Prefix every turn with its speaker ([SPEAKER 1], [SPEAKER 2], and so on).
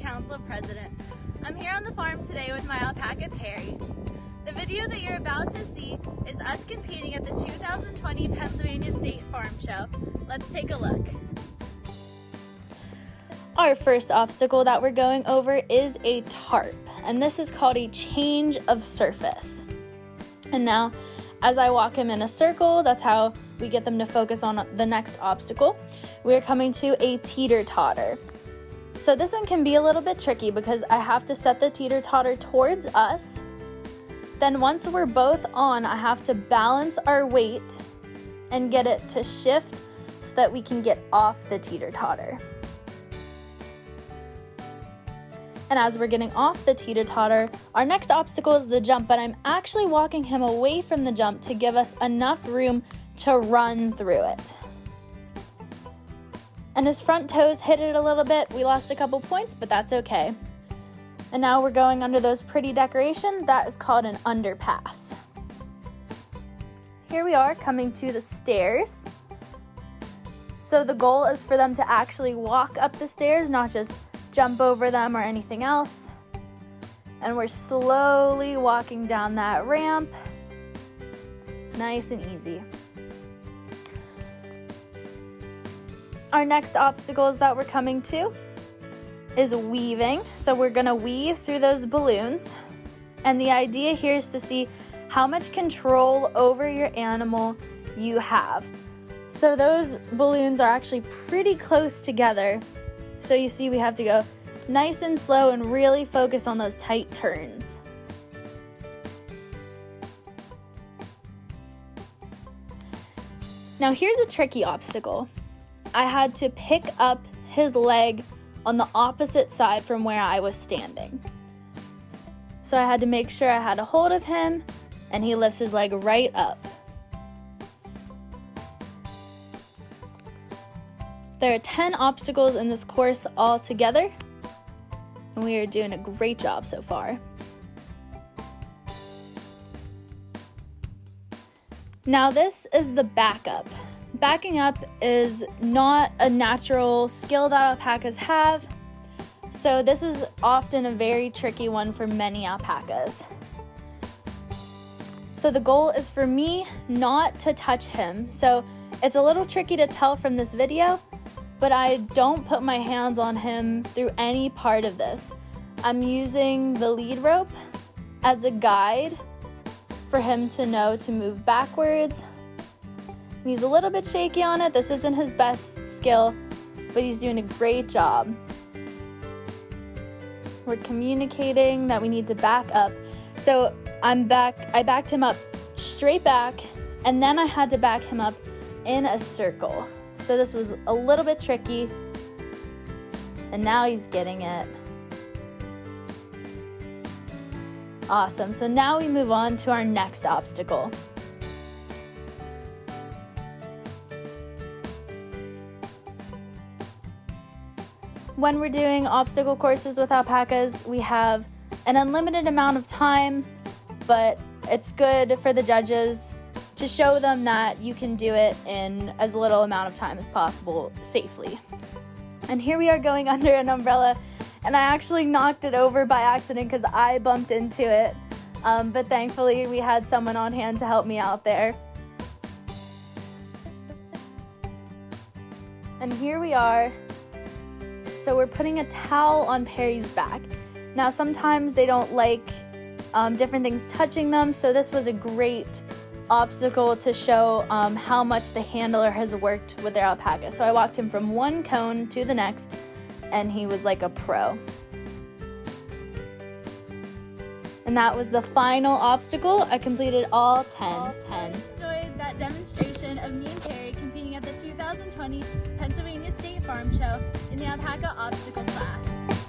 [SPEAKER 1] Council President. I'm here on the farm today with my alpaca Perry. The video that you're about to see is us competing at the 2020 Pennsylvania State Farm Show. Let's take a look. Our first obstacle that we're going over is a tarp, and this is called a change of surface. And now, as I walk him in a circle, that's how we get them to focus on the next obstacle. We're coming to a teeter-totter. So this one can be a little bit tricky because I have to set the teeter-totter towards us. Then once we're both on, I have to balance our weight and get it to shift so that we can get off the teeter-totter. And as we're getting off the teeter-totter, our next obstacle is the jump, but I'm actually walking him away from the jump to give us enough room to run through it. And his front toes hit it a little bit. We lost a couple points, but that's okay. And now we're going under those pretty decorations. That is called an underpass. Here we are coming to the stairs. So the goal is for them to actually walk up the stairs, not just jump over them or anything else. And we're slowly walking down that ramp. Nice and easy. Our next obstacles that we're coming to is weaving. So we're gonna weave through those balloons. And the idea here is to see how much control over your animal you have. So those balloons are actually pretty close together. So you see we have to go nice and slow and really focus on those tight turns. Now here's a tricky obstacle. I had to pick up his leg on the opposite side from where I was standing. So I had to make sure I had a hold of him and he lifts his leg right up. There are 10 obstacles in this course all together, and we are doing a great job so far. Now this is the backup. Backing up is not a natural skill that alpacas have, so this is often a very tricky one for many alpacas. So the goal is for me not to touch him. So it's a little tricky to tell from this video, but I don't put my hands on him through any part of this. I'm using the lead rope as a guide for him to know to move backwards. He's a little bit shaky on it. This isn't his best skill, but he's doing a great job. We're communicating that we need to back up. So I backed him up straight back, and then I had to back him up in a circle. So this was a little bit tricky, and now he's getting it. Awesome, so now we move on to our next obstacle. When we're doing obstacle courses with alpacas, we have an unlimited amount of time, but it's good for the judges to show them that you can do it in as little amount of time as possible safely. And here we are going under an umbrella, and I actually knocked it over by accident because I bumped into it, but thankfully we had someone on hand to help me out there. And here we are. So we're putting a towel on Perry's back. Now sometimes they don't like different things touching them, so this was a great obstacle to show how much the handler has worked with their alpaca. So I walked him from one cone to the next, and he was like a pro. And that was the final obstacle. I completed all 10. Enjoyed that demonstration of me and Perry competing at the 2020 Pennsylvania State Farm Show in the alpaca obstacle class.